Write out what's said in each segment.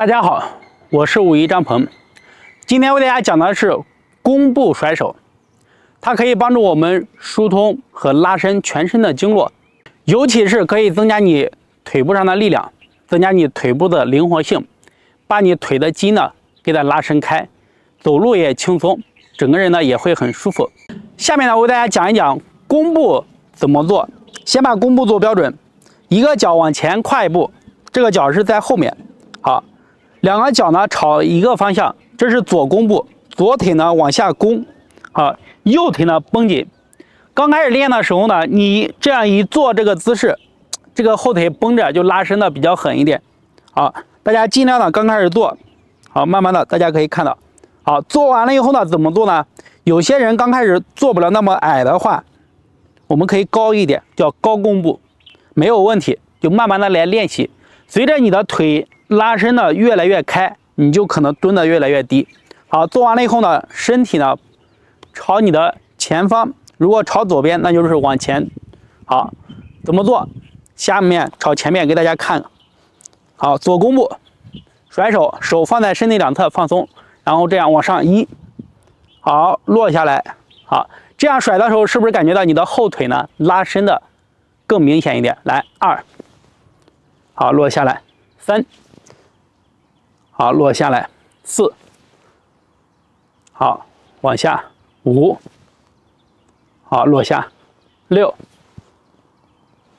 大家好，我是武一张鹏。今天为大家讲的是弓步甩手，它可以帮助我们疏通和拉伸全身的经络，尤其是可以增加你腿部上的力量，增加你腿部的灵活性，把你腿的筋呢给它拉伸开，走路也轻松，整个人呢也会很舒服。下面呢我为大家讲一讲弓步怎么做。先把弓步做标准，一个脚往前跨一步，这个脚是在后面，好。两个脚呢朝一个方向，这是左弓步，左腿呢往下弓，右腿呢绷紧。刚开始练的时候呢，你这样一做这个姿势，这个后腿绷着就拉伸的比较狠一点。大家尽量呢刚开始做，慢慢的大家可以看到，做完了以后呢怎么做呢？有些人刚开始做不了那么矮的话，我们可以高一点，叫高弓步，没有问题，就慢慢的来练习。随着你的腿拉伸的越来越开，你就可能蹲的越来越低。好，做完了以后呢，身体呢朝你的前方，如果朝左边，那就是往前。好，怎么做？下面朝前面给大家看。好，左弓步，甩手，手放在身体两侧放松，然后这样往上一，好，落下来。好，这样甩的时候，是不是感觉到你的后腿呢拉伸的更明显一点？来，二，好，落下来，三。好，落下来，4，好，往下5，好，落下6，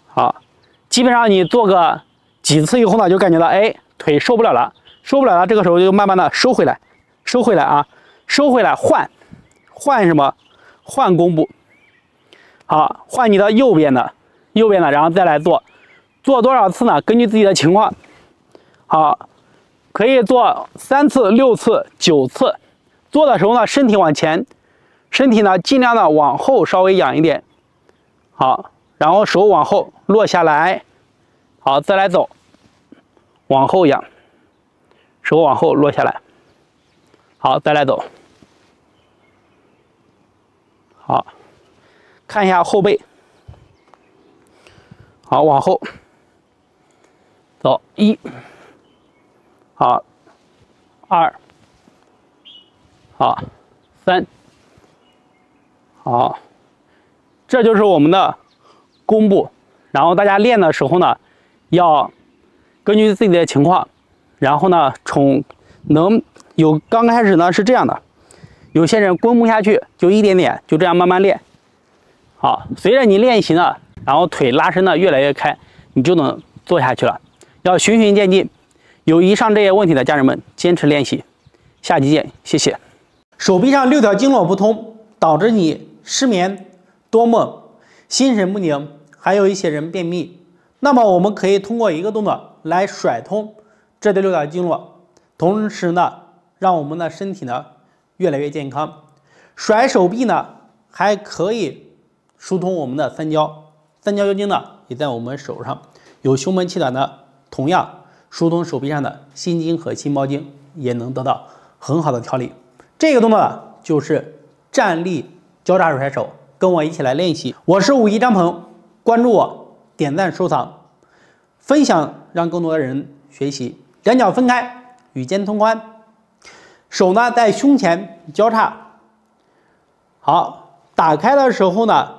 好，基本上你做个几次以后呢，就感觉到腿受不了了，这个时候就慢慢的收回来收回来，换什么？换弓步，好，换你的右边的，然后再来做多少次呢？根据自己的情况，好。可以做3次、6次、9次。做的时候呢，身体往前，身体呢尽量的往后稍微仰一点。好，然后手往后落下来。好，再来走，往后仰，手往后落下来。好，再来走。好，看一下后背。好，往后走1。好，2，好，3，好，这就是我们的弓步。然后大家练的时候呢，要根据自己的情况，然后呢，刚开始呢是这样的，有些人弓不下去，就一点点，就这样慢慢练。好，随着你练习呢，然后腿拉伸的越来越开，你就能做下去了。要循序渐进。有以上这些问题的家人们，坚持练习，下期见，谢谢。手臂上6条经络不通，导致你失眠、多梦、心神不宁，还有一些人便秘。那么我们可以通过一个动作来甩通这6条经络，同时呢，让我们的身体呢越来越健康。甩手臂呢，还可以疏通我们的三焦经呢也在我们手上。有胸闷气短的，同样。疏通手臂上的心经和心包经也能得到很好的调理。这个动作呢，就是站立交叉甩手，跟我一起来练习。我是武一张鹏，关注我，点赞收藏，分享，让更多的人学习。两脚分开，与肩同宽，手呢在胸前交叉。好，打开的时候呢，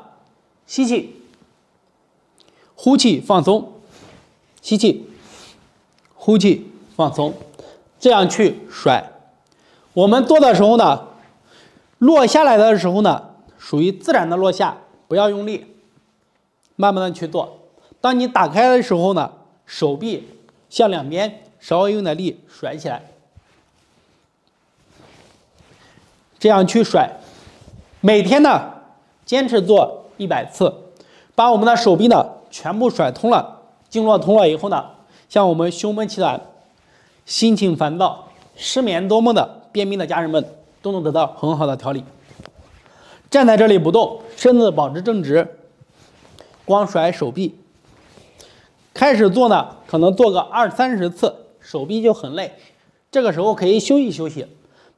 吸气，呼气放松，吸气。呼气放松，这样去甩。我们做的时候呢，落下来的时候呢，属于自然的落下，不要用力，慢慢的去做。当你打开的时候呢，手臂向两边稍微用点力甩起来，这样去甩。每天呢，坚持做100次，把我们的手臂呢全部甩通了，经络通了以后呢。像我们胸闷气短、心情烦躁、失眠多梦的、便秘的家人们，都能得到很好的调理。站在这里不动，身子保持正直，光甩手臂。开始做呢，可能做个20、30次，手臂就很累，这个时候可以休息休息，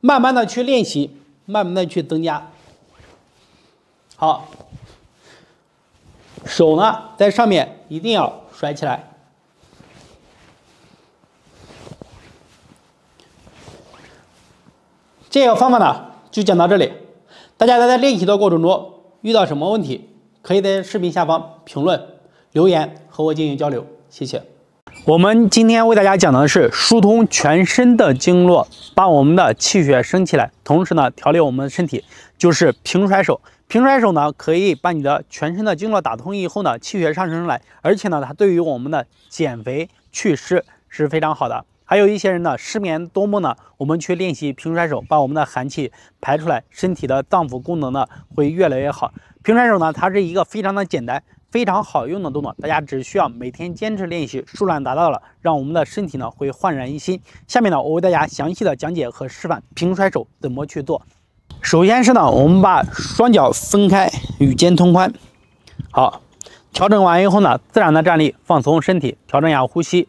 慢慢的去练习，慢慢的去增加。好，手呢在上面一定要甩起来。这个方法呢就讲到这里。大家在练习的过程中遇到什么问题，可以在视频下方评论留言和我进行交流，谢谢。我们今天为大家讲的是疏通全身的经络，把我们的气血升起来，同时呢调理我们的身体，就是平甩手。平甩手呢可以把你的全身的经络打通以后呢，气血上升来，而且呢它对于我们的减肥祛湿是非常好的。还有一些人呢失眠多梦呢，我们去练习平甩手，把我们的寒气排出来，身体的脏腑功能呢会越来越好。平甩手呢它是一个非常的简单非常好用的动作，大家只需要每天坚持练习，数量达到了，让我们的身体呢会焕然一新。下面呢我为大家详细的讲解和示范平甩手怎么去做。首先是呢我们把双脚分开，与肩同宽，好，调整完以后呢自然的站立，放松身体，调整一下呼吸。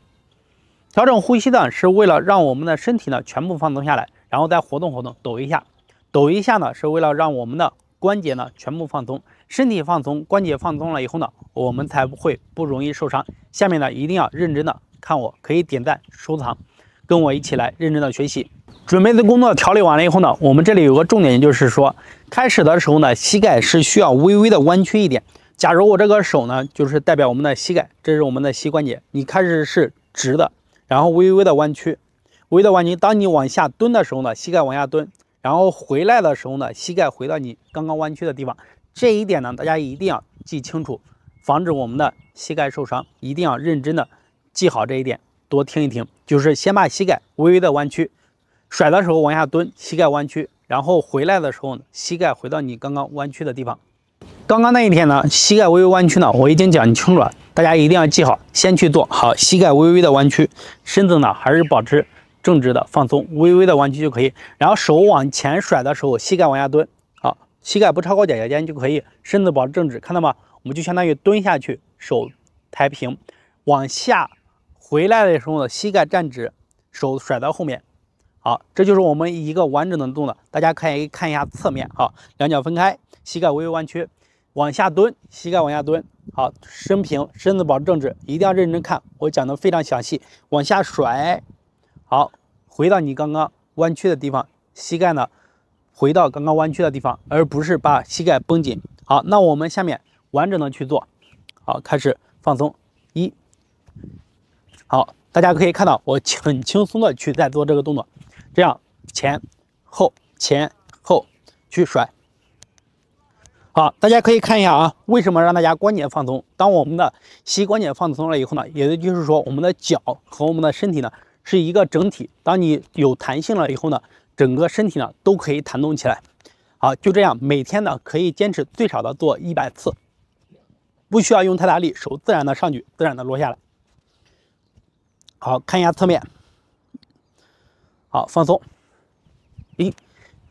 调整呼吸呢是为了让我们的身体呢全部放松下来，然后再活动活动，抖一下。抖一下呢是为了让我们的关节呢全部放松，身体放松，关节放松了以后呢，我们才不容易受伤。下面呢一定要认真的看我，可以点赞收藏，跟我一起来认真的学习。准备的工作调理完了以后呢，我们这里有个重点，就是说开始的时候呢，膝盖是需要微微的弯曲一点。假如我这个手呢就是代表我们的膝盖，这是我们的膝关节，你开始是直的，然后微微的弯曲，微微的弯曲。当你往下蹲的时候呢，膝盖往下蹲，然后回来的时候呢，膝盖回到你刚刚弯曲的地方。这一点呢，大家一定要记清楚，防止我们的膝盖受伤。一定要认真的记好这一点，多听一听。就是先把膝盖微微的弯曲，甩的时候往下蹲，膝盖弯曲，然后回来的时候呢，膝盖回到你刚刚弯曲的地方。刚刚那一天呢，膝盖微微弯曲呢，我已经讲清楚了，大家一定要记好，先去做好膝盖微微的弯曲，身子呢还是保持正直的放松，微微的弯曲就可以。然后手往前甩的时候，膝盖往下蹲，好，膝盖不超过脚尖就可以，身子保持正直，看到吗？我们就相当于蹲下去，手抬平，往下回来的时候呢，膝盖站直，手甩到后面。好，这就是我们一个完整的动作。大家可以看一下侧面，好，两脚分开，膝盖微微弯曲，往下蹲，膝盖往下蹲，好，伸平，身子保持正直，一定要认真看，我讲的非常详细。往下甩，好，回到你刚刚弯曲的地方，膝盖呢回到刚刚弯曲的地方，而不是把膝盖绷紧。好，那我们下面完整的去做。好，开始放松，好，大家可以看到我很轻松的去在做这个动作，这样前后去甩。好，大家可以看一下啊，为什么让大家关节放松？当我们的膝关节放松了以后呢，也就是说我们的脚和我们的身体呢是一个整体。当你有弹性了以后呢，整个身体呢都可以弹动起来。好，就这样每天呢可以坚持最少的做100次，不需要用太大力，手自然的上去，自然的落下来。好，看一下侧面。好，放松，1、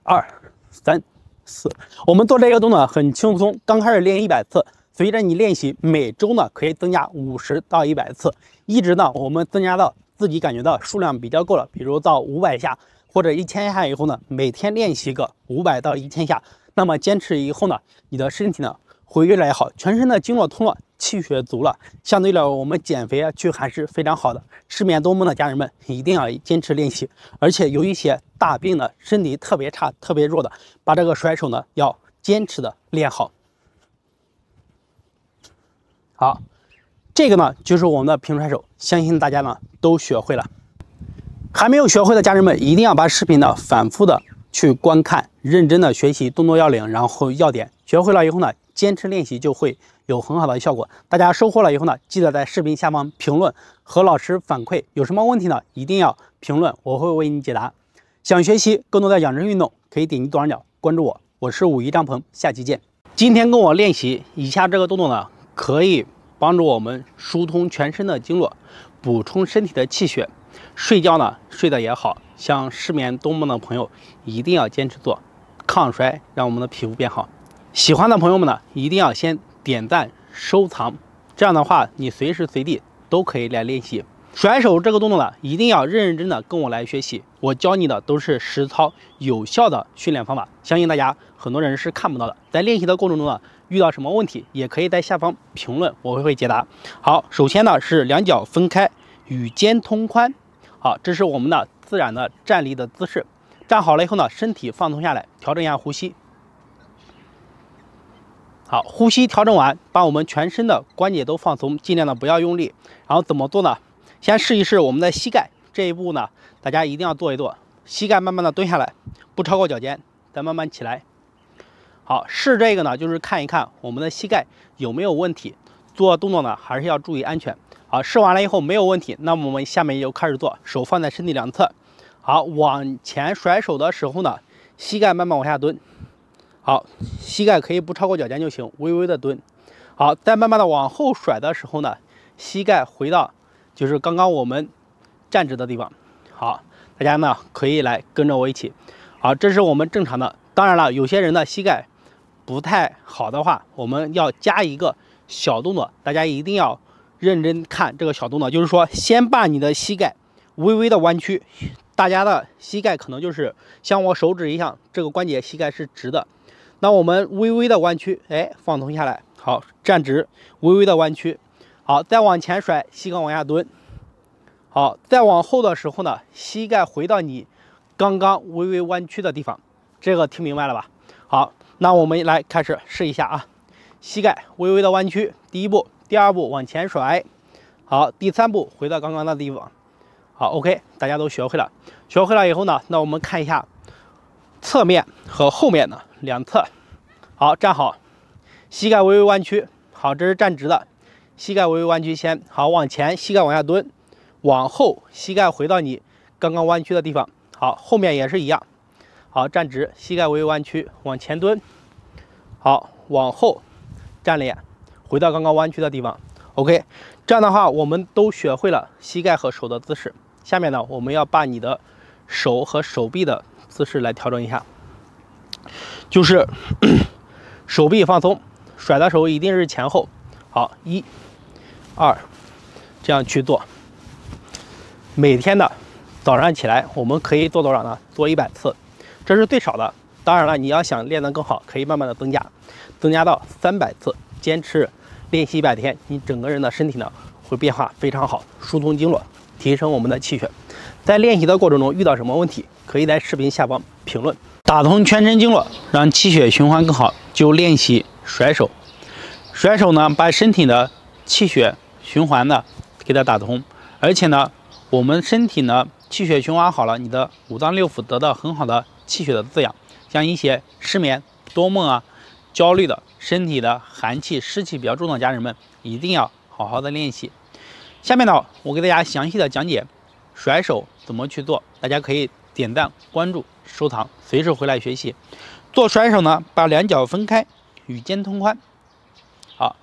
2、3、4。我们做这个动作很轻松，刚开始练100次，随着你练习，每周呢可以增加50到100次，一直呢我们增加到自己感觉到数量比较够了，比如到500下或者1000下以后呢，每天练习个500到1000下，那么坚持以后呢，你的身体呢会越来越好，全身的经络通了，气血足了，相对了我们减肥去还是非常好的。失眠多梦的家人们一定要坚持练习，而且有一些大病的身体特别差特别弱的，把这个甩手呢要坚持的练好。好，这个呢就是我们的平甩手，相信大家呢都学会了。还没有学会的家人们一定要把视频呢反复的去观看，认真的学习动作要领，然后要点，学会了以后呢坚持练习就会有很好的效果。大家收获了以后呢，记得在视频下方评论和老师反馈，有什么问题呢一定要评论，我会为你解答。想学习更多的养生运动，可以点击左上角关注我，我是武夷张鹏，下期见。今天跟我练习以下这个动作呢，可以帮助我们疏通全身的经络，补充身体的气血。睡觉呢睡得也好，像失眠多梦的朋友一定要坚持做，抗衰，让我们的皮肤变好。喜欢的朋友们呢，一定要先点赞收藏，这样的话你随时随地都可以来练习。甩手这个动作呢，一定要认认真的跟我来学习，我教你的都是实操有效的训练方法，相信大家很多人是看不到的。在练习的过程中呢，遇到什么问题也可以在下方评论，我会解答。好，首先呢是两脚分开，与肩同宽。好，这是我们的自然的站立的姿势，站好了以后呢，身体放松下来，调整一下呼吸。好，呼吸调整完，把我们全身的关节都放松，尽量的不要用力。然后怎么做呢？先试一试我们的膝盖这一步呢，大家一定要做一做。膝盖慢慢的蹲下来，不超过脚尖，再慢慢起来。好，试这个呢，就是看一看我们的膝盖有没有问题。做动作呢，还是要注意安全。好，试完了以后没有问题，那么我们下面就开始做，手放在身体两侧。好，往前甩手的时候呢，膝盖慢慢往下蹲。好，膝盖可以不超过脚尖就行，微微的蹲。好，再慢慢的往后甩的时候呢，膝盖回到就是刚刚我们站直的地方。好，大家呢可以来跟着我一起。好，这是我们正常的。当然了，有些人的膝盖不太好的话，我们要加一个小动作，大家一定要认真看这个小动作，就是说先把你的膝盖微微的弯曲。大家的膝盖可能就是像我手指一样，这个关节膝盖是直的。那我们微微的弯曲，哎，放松下来，好，站直，微微的弯曲，好，再往前甩，膝盖往下蹲，好，再往后的时候呢，膝盖回到你刚刚微微弯曲的地方，这个听明白了吧？好，那我们来开始试一下啊，膝盖微微的弯曲，第一步，第二步往前甩，好，第三步回到刚刚的地方，好 ，OK， 大家都学会了，学会了以后呢，那我们看一下侧面和后面的两侧。好，站好，膝盖微微弯曲。好，这是站直的，膝盖微微弯曲先。好，往前，膝盖往下蹲，往后，膝盖回到你刚刚弯曲的地方。好，后面也是一样。好，站直，膝盖微微弯曲，往前蹲。好，往后站脸，回到刚刚弯曲的地方。OK， 这样的话，我们都学会了膝盖和手的姿势。下面呢，我们要把你的手和手臂的姿势来调整一下，就是手臂放松，甩的时候一定是前后。好，1、2，这样去做。每天的早上起来，我们可以做多少呢？做100次，这是最少的。当然了，你要想练得更好，可以慢慢的增加，增加到300次。坚持练习100天，你整个人的身体呢会变化非常好，疏通经络，提升我们的气血。在练习的过程中遇到什么问题，可以在视频下方评论。打通全身经络，让气血循环更好，就练习甩手。甩手呢，把身体的气血循环呢给它打通，而且呢，我们身体呢气血循环好了，你的五脏六腑得到很好的气血的滋养。像一些失眠、多梦啊、焦虑的、身体的寒气、湿气比较重的家人们，一定要好好的练习。下面呢，我给大家详细的讲解甩手怎么去做，大家可以点赞、关注、收藏，随时回来学习。做甩手呢，把两脚分开，与肩同宽。好，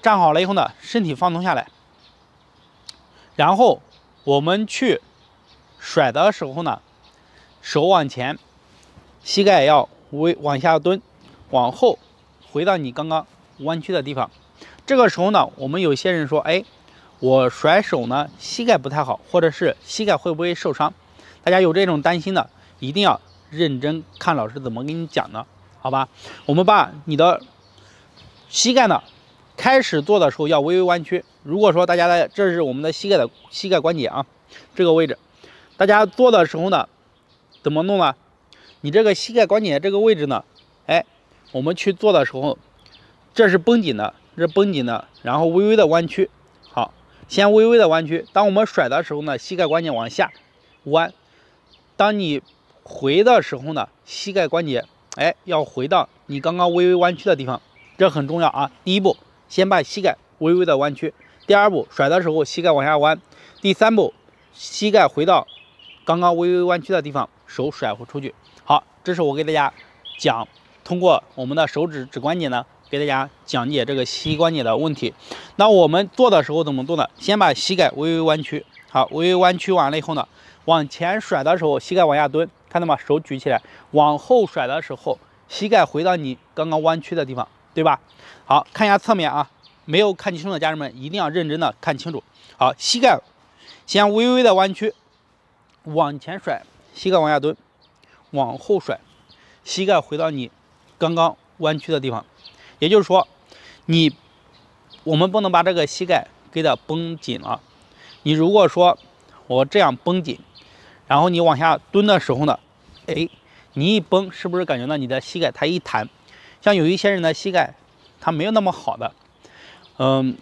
站好了以后呢，身体放松下来。然后我们去甩的时候呢，手往前，膝盖要往下蹲，往后回到你刚刚弯曲的地方。这个时候呢，我们有些人说，哎，我甩手呢，膝盖不太好，或者是膝盖会不会受伤？大家有这种担心的，一定要认真看老师怎么给你讲的，好吧？我们把你的膝盖呢，开始做的时候要微微弯曲。如果说大家的这是我们的膝盖关节啊，这个位置，大家做的时候呢，怎么弄呢？你这个膝盖关节这个位置呢，哎，我们去做的时候，这是绷紧的，这是绷紧的，然后微微的弯曲。好，先微微的弯曲。当我们甩的时候呢，膝盖关节往下弯。当你回的时候呢，膝盖关节哎要回到你刚刚微微弯曲的地方，这很重要啊。第一步，先把膝盖微微的弯曲；第二步，甩的时候膝盖往下弯；第三步，膝盖回到刚刚微微弯曲的地方，手甩出去。好，这是我给大家讲，通过我们的手指指关节呢，给大家讲解这个膝关节的问题。那我们做的时候怎么做呢？先把膝盖微微弯曲，好，微微弯曲完了以后呢，往前甩的时候，膝盖往下蹲，看到吗？手举起来。往后甩的时候，膝盖回到你刚刚弯曲的地方，对吧？好，看一下侧面啊，没有看清楚的家人们一定要认真的看清楚。好，膝盖先微微的弯曲，往前甩，膝盖往下蹲，往后甩，膝盖回到你刚刚弯曲的地方。也就是说，我们不能把这个膝盖给它绷紧了。你如果说我这样绷紧，然后你往下蹲的时候呢，哎，你一绷，是不是感觉到你的膝盖它一弹？像有一些人的膝盖它没有那么好的，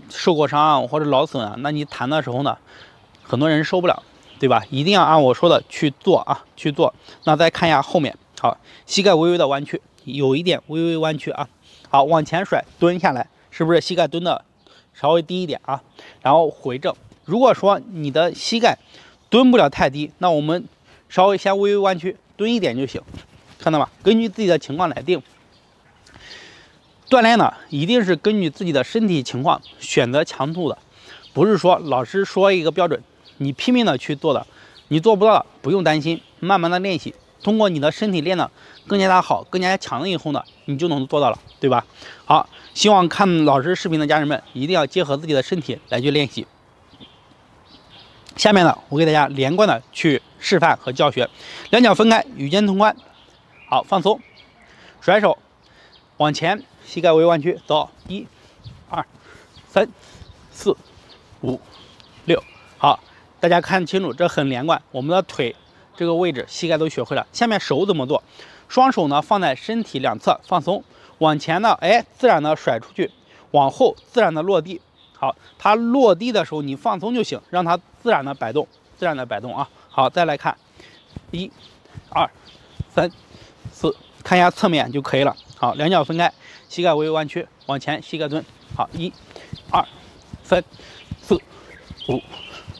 受过伤啊或者劳损啊，那你弹的时候呢，很多人受不了，对吧？一定要按我说的去做啊，去做。那再看一下后面，好，膝盖微微的弯曲，有一点微微弯曲啊。好，往前甩，蹲下来，是不是膝盖蹲的稍微低一点啊？然后回正。如果说你的膝盖蹲不了太低，那我们稍微先微微弯曲，蹲一点就行，看到吗？根据自己的情况来定。锻炼呢，一定是根据自己的身体情况选择强度的，不是说老师说一个标准，你拼命的去做的，你做不到的不用担心，慢慢的练习，通过你的身体练的更加的好，更加强了以后呢，你就能做到了，对吧？好，希望看老师视频的家人们一定要结合自己的身体来去练习。下面呢，我给大家连贯的去示范和教学，两脚分开，与肩同宽，好，放松，甩手往前。膝盖微弯曲，走，1、2、3、4、5、6，好，大家看清楚，这很连贯。我们的腿这个位置，膝盖都学会了。下面手怎么做？双手呢放在身体两侧，放松，往前呢，自然的甩出去，往后自然的落地。好，它落地的时候你放松就行，让它自然的摆动，自然的摆动啊。好，再来看，1、2、3、4，看一下侧面就可以了。好，两脚分开。膝盖微微弯曲，往前，膝盖蹲。好，1、2、3、4、5、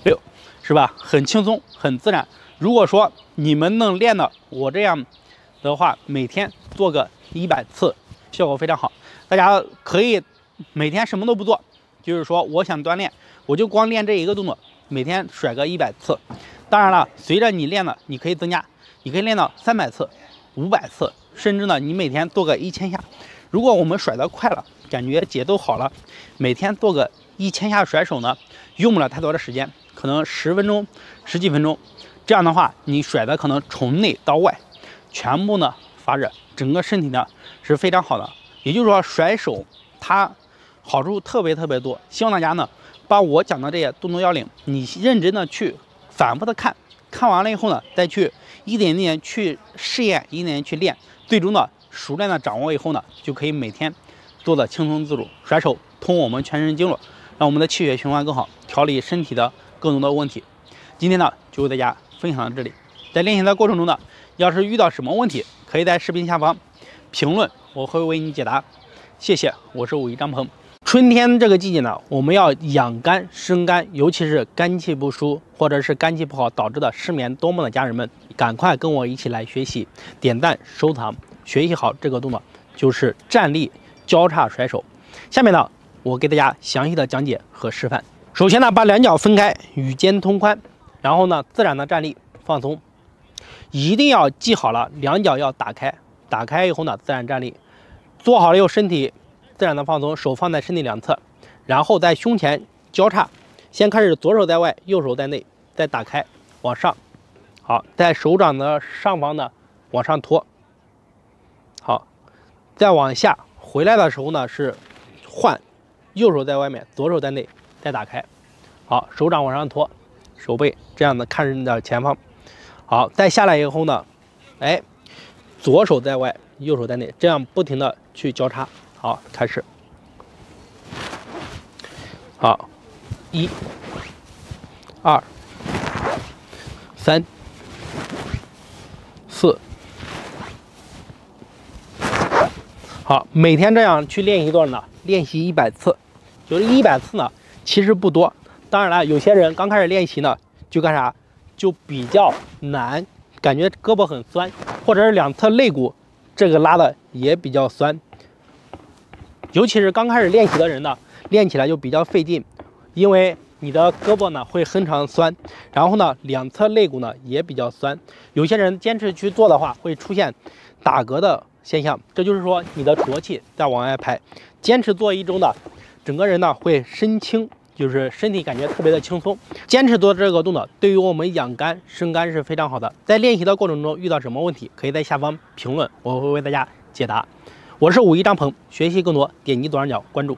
6，是吧？很轻松，很自然。如果说你们能练的我这样的话，每天做个100次，效果非常好。大家可以每天什么都不做，就是说我想锻炼，我就光练这一个动作，每天甩个100次。当然了，随着你练的，你可以增加，你可以练到300次、500次，甚至呢，你每天做个1000下。如果我们甩得快了，感觉节奏好了，每天做个1000下甩手呢，用不了太多的时间，可能10分钟、10几分钟。这样的话，你甩的可能从内到外，全部呢发热，整个身体呢是非常好的。也就是说，甩手它好处特别多。希望大家呢把我讲的这些动作要领，你认真的去反复的看，看完了以后呢，再去一点点去试验，一点点去练，最终呢。熟练的掌握以后呢，就可以每天做的轻松自如。甩手通我们全身经络，让我们的气血循环更好，调理身体的更多的问题。今天呢，就为大家分享到这里。在练习的过程中呢，要是遇到什么问题，可以在视频下方评论，我会为你解答。谢谢，我是武夷张鹏。春天这个季节呢，我们要养肝生肝，尤其是肝气不舒或者是肝气不好导致的失眠多梦的家人们，赶快跟我一起来学习，点赞收藏。学习好这个动作就是站立交叉甩手。下面呢，我给大家详细的讲解和示范。首先呢，把两脚分开，与肩同宽，然后呢，自然的站立，放松。一定要记好了，两脚要打开，打开以后呢，自然站立。做好了以后，身体自然的放松，手放在身体两侧，然后在胸前交叉。先开始左手在外，右手在内，再打开往上。好，在手掌的上方呢往上托。好，再往下回来的时候呢是换，右手在外面，左手在内，再打开。好，手掌往上托，手背这样的看着前方。好，再下来以后呢，左手在外，右手在内，这样不停的去交叉。好，开始。好，1、2、3、4。好，每天这样去练习多少呢？练习100次，就是100次呢，其实不多。当然了，有些人刚开始练习呢，就干啥，就比较难，感觉胳膊很酸，或者是两侧肋骨这个拉的也比较酸。尤其是刚开始练习的人呢，练起来就比较费劲，因为你的胳膊呢会很常酸，然后呢两侧肋骨呢也比较酸。有些人坚持去做的话，会出现打嗝的现象，这就是说你的浊气在往外排。坚持做1周的，整个人呢会身轻，就是身体感觉特别的轻松。坚持做这个动作，对于我们养肝生肝是非常好的。在练习的过程中遇到什么问题，可以在下方评论，我会为大家解答。我是武夷张鹏，学习更多点击左上角关注。